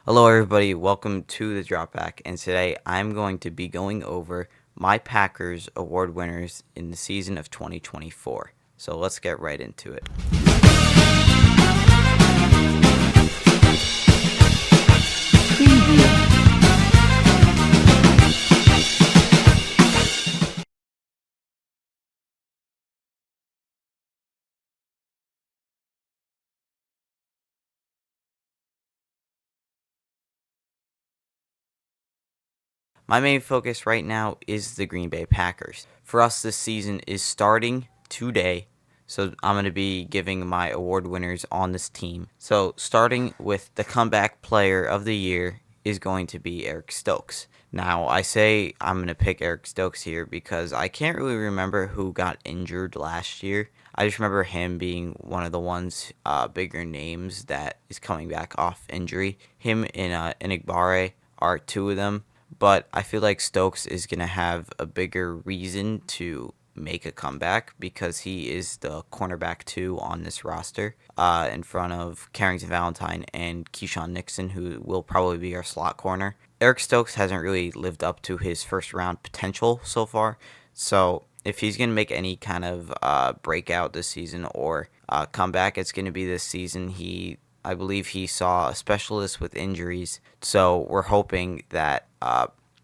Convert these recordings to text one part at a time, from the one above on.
Hello, everybody. Welcome to the Drop Back. And today I'm going to be going over my Packers award winners in the season of 2024. So let's get right into it. Preview. My main focus right now is the Green Bay Packers. For us, this season is starting today. So I'm going to be giving my award winners on this team. So starting with the comeback player of the year is going to be Eric Stokes. Now, I say I'm going to pick Eric Stokes here because I can't really remember who got injured last year. I just remember him being one of the ones, bigger names that is coming back off injury. Him and Inigbare are two of them. But I feel like Stokes is going to have a bigger reason to make a comeback because he is the cornerback 2 on this roster, in front of Carrington Valentine and Keyshawn Nixon, who will probably be our slot corner. Eric Stokes hasn't really lived up to his first round potential so far, so if he's going to make any kind of breakout this season or comeback, it's going to be this season. I believe he saw a specialist with injuries, so we're hoping that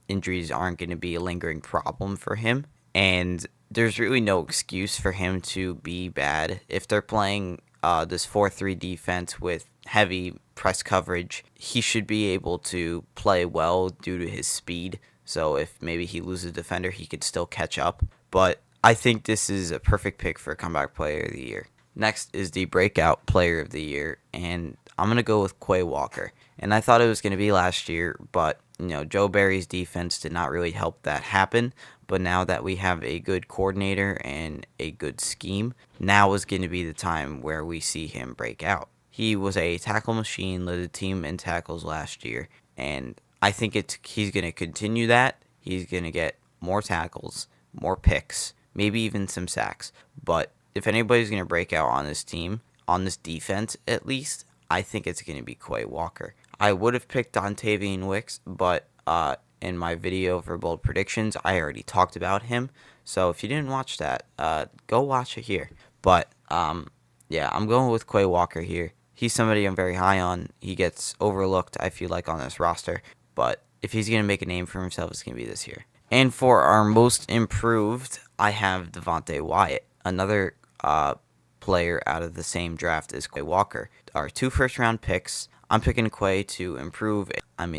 injuries aren't going to be a lingering problem for him. And there's really no excuse for him to be bad. If they're playing this 4-3 defense with heavy press coverage, he should be able to play well due to his speed. So if maybe he loses a defender, he could still catch up. But I think this is a perfect pick for comeback player of the year. Next is the breakout player of the year, and I'm going to go with Quay Walker. And I thought it was going to be last year, but Joe Barry's defense did not really help that happen. But now that we have a good coordinator and a good scheme, now is going to be the time where we see him break out. He was a tackle machine, led the team in tackles last year, and I think he's going to continue that. He's going to get more tackles, more picks, maybe even some sacks. But if anybody's going to break out on this team, on this defense at least, I think it's going to be Quay Walker. I would have picked Dontavian Wicks, but in my video for bold predictions, I already talked about him. So if you didn't watch that, go watch it here. But yeah, I'm going with Quay Walker here. He's somebody I'm very high on. He gets overlooked, I feel like, on this roster. But if he's going to make a name for himself, it's going to be this year. And for our most improved, I have Devonte Wyatt, another player out of the same draft as Quay Walker. Our 2 first-round picks. I'm picking Quay to improve. I'm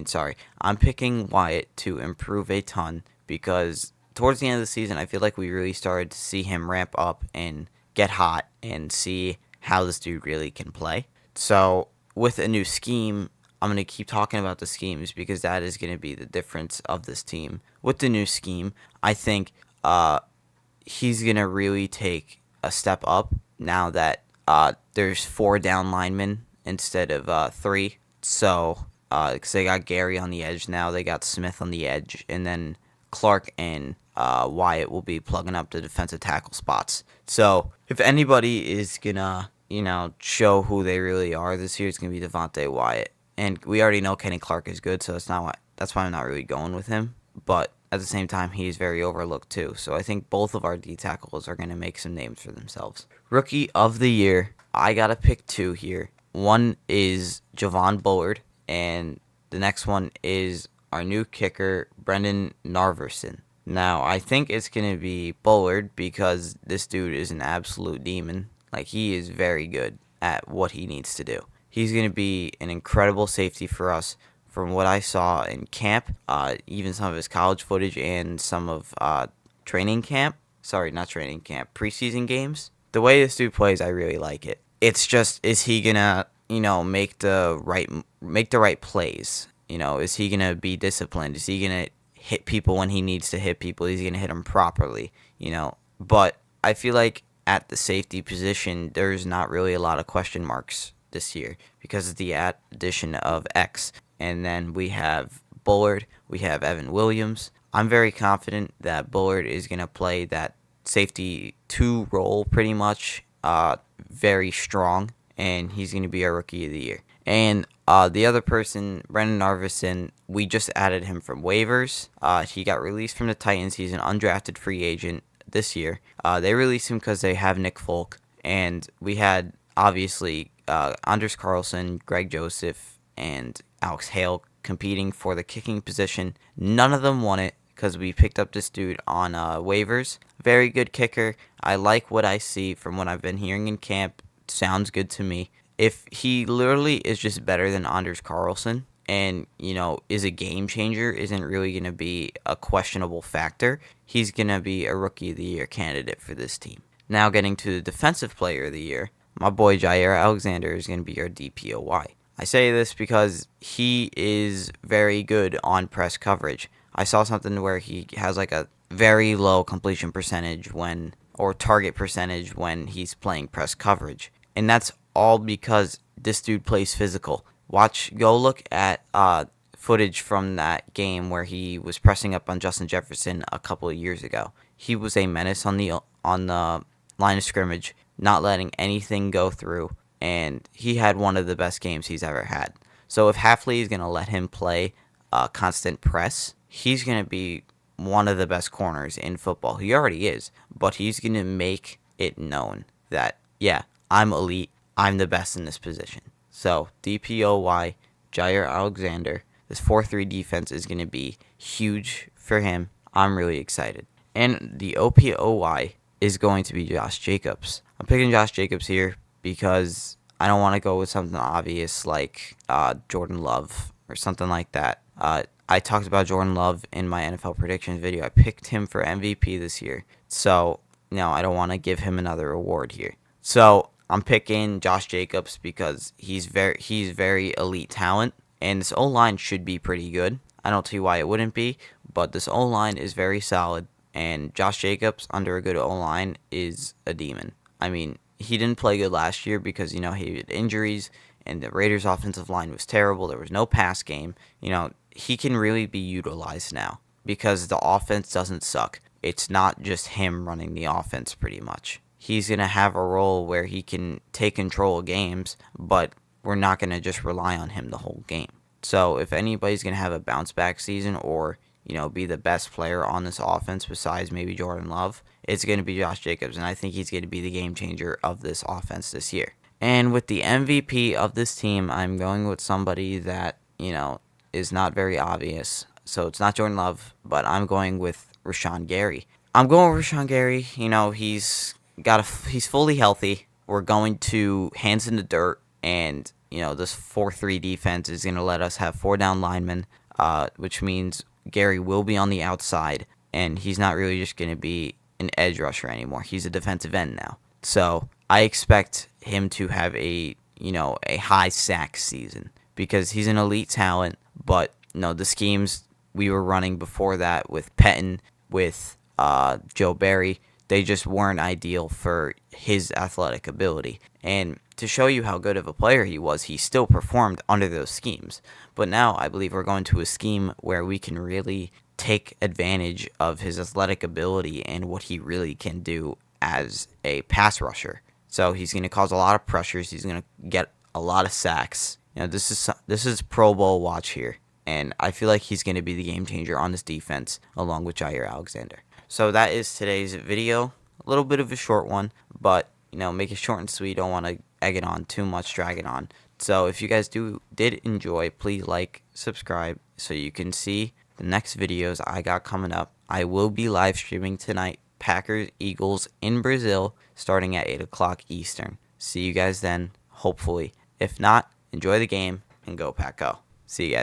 picking Wyatt to improve a ton because towards the end of the season, I feel like we really started to see him ramp up and get hot and see how this dude really can play. So with a new scheme, I'm going to keep talking about the schemes because that is going to be the difference of this team. With the new scheme, I think he's going to really take a step up now that there's 4 down linemen instead of 3. So, because they got Gary on the edge now, they got Smith on the edge, and then Clark and Wyatt will be plugging up the defensive tackle spots. So, if anybody is gonna, show who they really are this year, it's gonna be Devonte Wyatt. And we already know Kenny Clark is good, so that's why I'm not really going with him. But at the same time, he is very overlooked too. So I think both of our D tackles are going to make some names for themselves. Rookie of the year, I got to pick 2 here. One is Javon Bullard, and the next one is our new kicker, Brendan Narverson. Now, I think it's going to be Bullard because this dude is an absolute demon. Like, he is very good at what he needs to do. He's going to be an incredible safety for us. From what I saw in camp, even some of his college footage and some of preseason games. The way this dude plays, I really like it. It's just, is he gonna, make the right plays? Is he gonna be disciplined? Is he gonna hit people when he needs to hit people? Is he gonna hit them properly? But I feel like at the safety position, there's not really a lot of question marks this year because of the addition of X. And then we have Bullard, we have Evan Williams. I'm very confident that Bullard is going to play that safety 2 role pretty much very strong, and he's going to be our rookie of the year. And the other person, Brendan Arvison, we just added him from waivers. He got released from the Titans. He's an undrafted free agent this year. They released him because they have Nick Folk. And we had, obviously, Anders Carlson, Greg Joseph, and Alex Hale competing for the kicking position. None of them won it because we picked up this dude on waivers. Very good kicker. I like what I see from what I've been hearing in camp. Sounds good to me. If he literally is just better than Anders Carlson and, is a game changer, isn't really going to be a questionable factor, he's going to be a Rookie of the Year candidate for this team. Now getting to the Defensive Player of the Year, my boy Jair Alexander is going to be our DPOY. I say this because he is very good on press coverage. I saw something where he has like a very low completion percentage or target percentage when he's playing press coverage. And that's all because this dude plays physical. Go look at footage from that game where he was pressing up on Justin Jefferson a couple of years ago. He was a menace on the line of scrimmage, not letting anything go through, and he had one of the best games he's ever had. So if Hafley is going to let him play constant press, he's going to be one of the best corners in football. He already is, but he's going to make it known that, yeah, I'm elite. I'm the best in this position. So DPOY, Jair Alexander, this 4-3 defense is going to be huge for him. I'm really excited. And the OPOY is going to be Josh Jacobs. I'm picking Josh Jacobs here because I don't want to go with something obvious like Jordan Love or something like that. I talked about Jordan Love in my NFL predictions video. I picked him for MVP this year. So, I don't want to give him another award here. So, I'm picking Josh Jacobs because he's very elite talent, and this O-line should be pretty good. I don't see why it wouldn't be, but this O-line is very solid, and Josh Jacobs under a good O-line is a demon. I mean, he didn't play good last year because, he had injuries, and the Raiders' offensive line was terrible. There was no pass game. He can really be utilized now because the offense doesn't suck. It's not just him running the offense pretty much. He's going to have a role where he can take control of games, but we're not going to just rely on him the whole game. So if anybody's going to have a bounce-back season or, be the best player on this offense besides maybe Jordan Love, it's going to be Josh Jacobs, and I think he's going to be the game changer of this offense this year. And with the MVP of this team, I'm going with somebody that, is not very obvious. So it's not Jordan Love, but I'm going with Rashawn Gary. He's fully healthy. We're going to hands in the dirt, and this 4-3 defense is going to let us have 4 down linemen, which means Gary will be on the outside, and he's not really just going to be an edge rusher anymore. He's a defensive end now. So I expect him to have a high sack season because he's an elite talent, but the schemes we were running before that with Pettin, with Joe Barry, they just weren't ideal for his athletic ability. And to show you how good of a player he was, he still performed under those schemes. But now I believe we're going to a scheme where we can really take advantage of his athletic ability and what he really can do as a pass rusher. So he's going to cause a lot of pressures. He's going to get a lot of sacks. This is Pro Bowl watch here. And I feel like he's going to be the game changer on this defense along with Jair Alexander. So that is today's video. A little bit of a short one, but make it short and sweet. Don't want to egg it on too much, drag it on. So if you guys did enjoy, please like, subscribe so you can see the next videos I got coming up. I will be live streaming tonight, Packers Eagles in Brazil, starting at 8 o'clock Eastern. See you guys then, hopefully. If not, enjoy the game and go Pack Go. See you guys.